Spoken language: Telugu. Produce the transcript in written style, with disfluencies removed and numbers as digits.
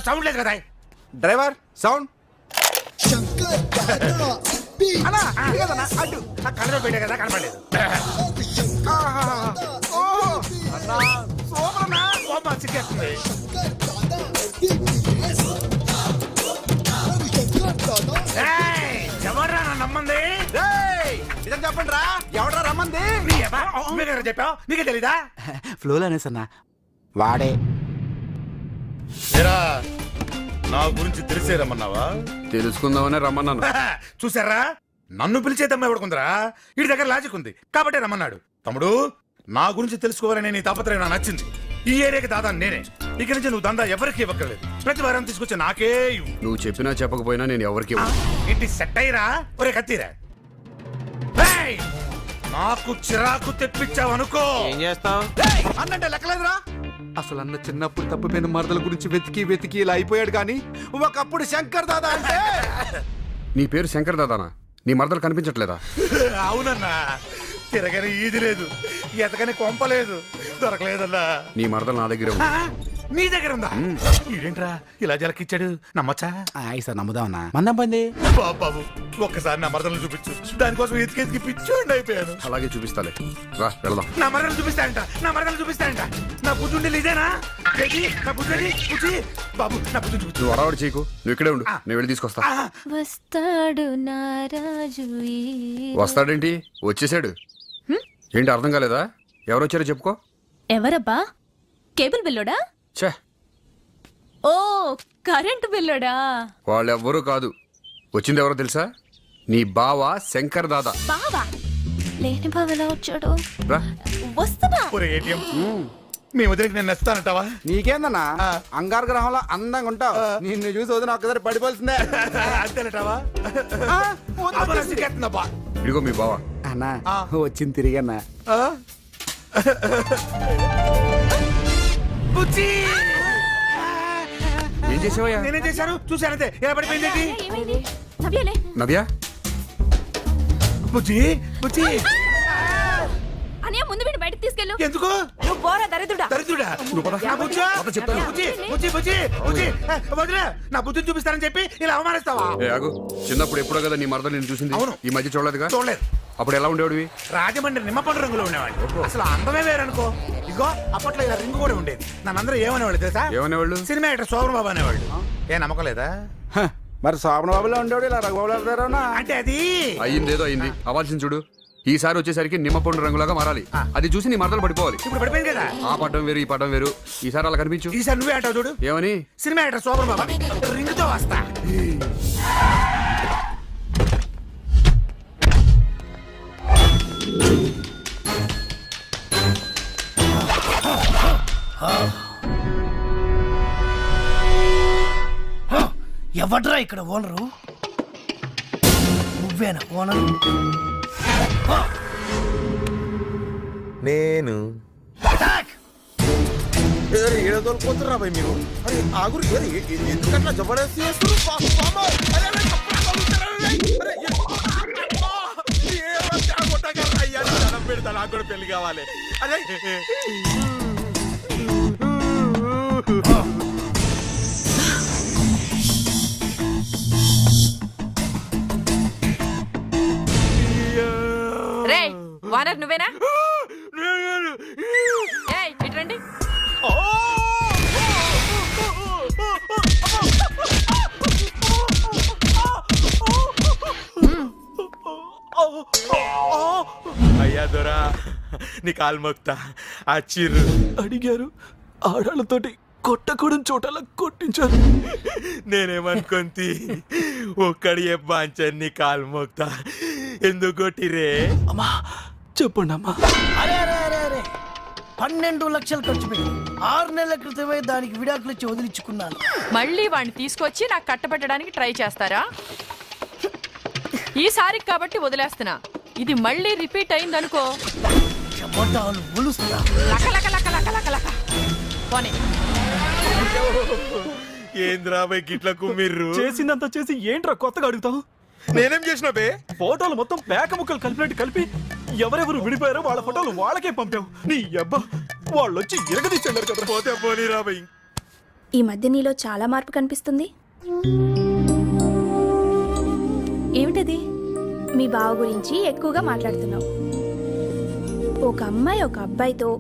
సౌండ్ లేదు కదా. Driver sound. అన్నా కదన్నా అడ్డు నా కళ్ళలో పెట్టా కదా కనపడలేదు. అన్నా సూపర్ అన్నా. కోపం సిగ్గేస్తుంది. ఎవడ్రా నా నమ్మంది? ఇదని చెప్పండి రా. ఎవడరా రమ్మంది? మీరే చెప్పావు, నీకే తెలీదా? ఫ్లోలో అనేసన్నా వాడే. నా గురించి తెలిసే రమ్మన్నావా? తెలుసుకుందామనే రమ్మన్నాను. చూసారా, నన్ను పిలిచేదమ్మ ఎవడుకుందరా? వీడి దగ్గర లాజిక్ ఉంది కాబట్టే రమ్మన్నాడు. తమ్ముడు, నా గురించి తెలుసుకోవాలని నీ తాపత్రయం నాకు నచ్చింది. ఈ ఏరియాకి దాదా నేనే. ఇక నుంచి నువ్వు దందా ఎవరికి ఇవ్వక్కర్లేదు. ప్రతి వారం తీసుకొచ్చి నాకే ఇవ్వు. నువ్వు చెప్పినా చెప్పకపోయినా నేను ఎవరికి ఇంటి సెట్ అయ్యిరా. ఒరే కత్తిరా, నాకు చిరాకు తెప్పించావు అనుకో. ఏం చేస్తావు అన్నంటే లెక్కలేదురా. అసలు అన్న చిన్నప్పుడు తప్పిపోయిన మరదల గురించి వెతికి వెతికి ఇలా అయిపోయాడు కానీ ఒకప్పుడు శంకర్ దాదా అంటే. నీ పేరు శంకర్ దాదానా? నీ మరదలు కనిపించట్లేదా? అవునన్నా, తిరగని ఈది లేదు, ఎతకని కొంపలేదు, దొరకలేదన్నా. నీ మరదలు నా దగ్గర ఉంది. నీ దగ్గర ఉందా? ఇదేంట్రా ఇలా జలకిచ్చాడు? నమ్మచ్చా? సార్ నమ్ముదామన్నా. మందం పోయింది బాబు, ఒక్కసారి నా మరదలను చూపించు. దానికోసం ఎతికి పిచ్చోండి అయిపోయాను. అలాగే చూపిస్తాలే, రా వెళ్దాం. నా మరదలు చూపిస్తాయంట, నా మరదలు చూపిస్తాయంట. నా బుద్ధుండి ఇదేనా? నా బుద్ధి బాబు, నా బుద్ధి చూపించు. నువ్వు అడవాడు చేయకు, నువ్వు ఇక్కడే ఉండు, నేను వెళ్ళి తీసుకొస్తా. వస్తాడు నారాజు. వస్తాడేంటి? వచ్చేసాడు. ఏంటి అర్థం కాలేదా? ఎవరొచ్చారో చెప్పుకో. ఎవరబ్బా? కేబుల్ బిల్లోడా? ఛే, ఓ కరెంటు బిల్లోడా? వాళ్ళెవ్వరూ కాదు. వచ్చింది ఎవరో తెలుసా? నీ బావ శంకర్ దాదా. బావా? లేని బావ ఎలా వచ్చాడు? రా. వస్తున్నా. ఏటీఎం మీ వదిలికి నేను నచ్చుతానంటావా? నీకేందన్నా అంగార గ్రహంలో అందంగా ఉంటావు. నిన్ను చూసి వదిన ఒక్కసారి పడిపోల్సిందే. అంతేనటావా? ఇదిగో మీ బావ. అన్నా వచ్చింది తిరిగన్నా. ఏం చేసావయ్యా? నేనేం చేశాను చూసానంతే. ఎలా పడిపోయింది? ఏమైంది? నవ్యలే. నవ్యా, బుజ్జి బుజ్జి. అన్నయ్య ముందు వీడిని బయటకు తీసుకెళ్ళు. ఎందుకు? నువ్వు పోరా దరిద్రుడా. దరిద్రుడా? నా బుజ్జా? చెప్తాను. బుజ్జి బుజ్జి బుజ్జి బుజ్జి వదిలే. నా బుద్ధిని చూపిస్తానని చెప్పి ఇలా అవమానిస్తావా? ఏ ఆగు. చిన్నప్పుడు ఎప్పుడో కదా నీ మరదలు నేను చూసింది. అవును. ఈ మధ్య చూడలేదుగా? చూడలేదు. అప్పుడు ఎలా ఉండేవాడివి? రాజమండ్రి నిమ్మపండు రంగులో ఉండేవాడు. అసలు అందమే వేరనుకో. ఇగో అప్పట్లో ఇలా రింగు కూడా ఉండేది. నన్నందరూ ఏమనేవాళ్ళు తెలుసా? ఏమనేవాళ్ళు? సినిమా యాక్టర్ శోభన్ బాబు అనేవాళ్ళు. ఏ నమ్మకం లేదా? మరి శోభన బాబులో ఉండేవాడు ఇలా రఘుబాబు అంటే అది అయ్యిందేదో అయింది. అవ్వాల్సింది చూడు. ఈసారి వచ్చేసరికి నిమ్మపండు రంగులాగా మారాలి. అది చూసి నీ మరదలు పడిపోవాలి. ఇప్పుడు పడిపోయింది కదా. ఆ పడ్డం వేరు, ఈ పడ్డం వేరు. ఈసారి అలా కనిపించు. ఈసారి నువ్వే అంటావు చూడు. ఏమని? సినిమా యాక్టర్ శోభన్ బాబు రింగుతో వస్తా. ఎవడ్రా ఇక్కడ ఓనరు? నువ్వేనా ఓనరు? నేను ఏడదోలుకోతురా భయ్ మీరు. అరే ఆగురు, ఎందుకట్లా జబర్దస్త్ పెడతా. నాకు కూడా పెళ్లి కావాలి. అదే రేయ్ వానర్ నువ్వేనా? ఏయ్ ఇట్రండి. అయ్యా దొరా, నీ కాలు మొక్తా. ఆ చిర్రు అడిగారు ఆడాళ్ళతోటి కొట్టకూడని చోటలా కొట్టించారు. నేనేమనుకుంది ఒక్కడి బాంచని నీ కాలు మొక్తా. ఎందుకు కొట్టిరే? అమ్మా చెప్పండి అమ్మా. అరే అరే అరే అరే 12 లక్షలు ఖర్చు పెట్టి 6 నెలల క్రితమే దానికి విడాకులు ఇచ్చి వదిలించుకున్నాను. మళ్ళీ వాడిని తీసుకొచ్చి నాకు కట్టబెట్టడానికి ట్రై చేస్తారా? ఈసారికి కాబట్టి వదిలేస్తున్నా. ఇది మళ్ళీ రిపీట్ అయిందనుకో చెమటాలు ఒలుస్తా. లక లక లక లక లక లక. పోనీ. ఏంద్రా బై గిట్ల కుమ్మిర్రు? చేసిందంతా చేసి ఏంట్రా కొత్తగా అడుగుతావు? నేనేం చేసిన బే? ఫోటోలు మొత్తం పేక ముక్కలు కలిపినట్టు కలిపి ఎవరెవరు విడిపోయారో వాళ్ళ ఫోటోలు వాళ్ళకే పంపావు. నీ అబ్బా వాళ్ళొచ్చి ఇరగదీసండారు కదా. పోతే పోనీ రా బై. ఈ మధ్య నీలో చాలా మార్పు కనిపిస్తుంది. ఏమిటది? మీ బావ గురించి ఎక్కువగా మాట్లాడుతున్నావు. ఒక అమ్మాయి ఒక అబ్బాయితో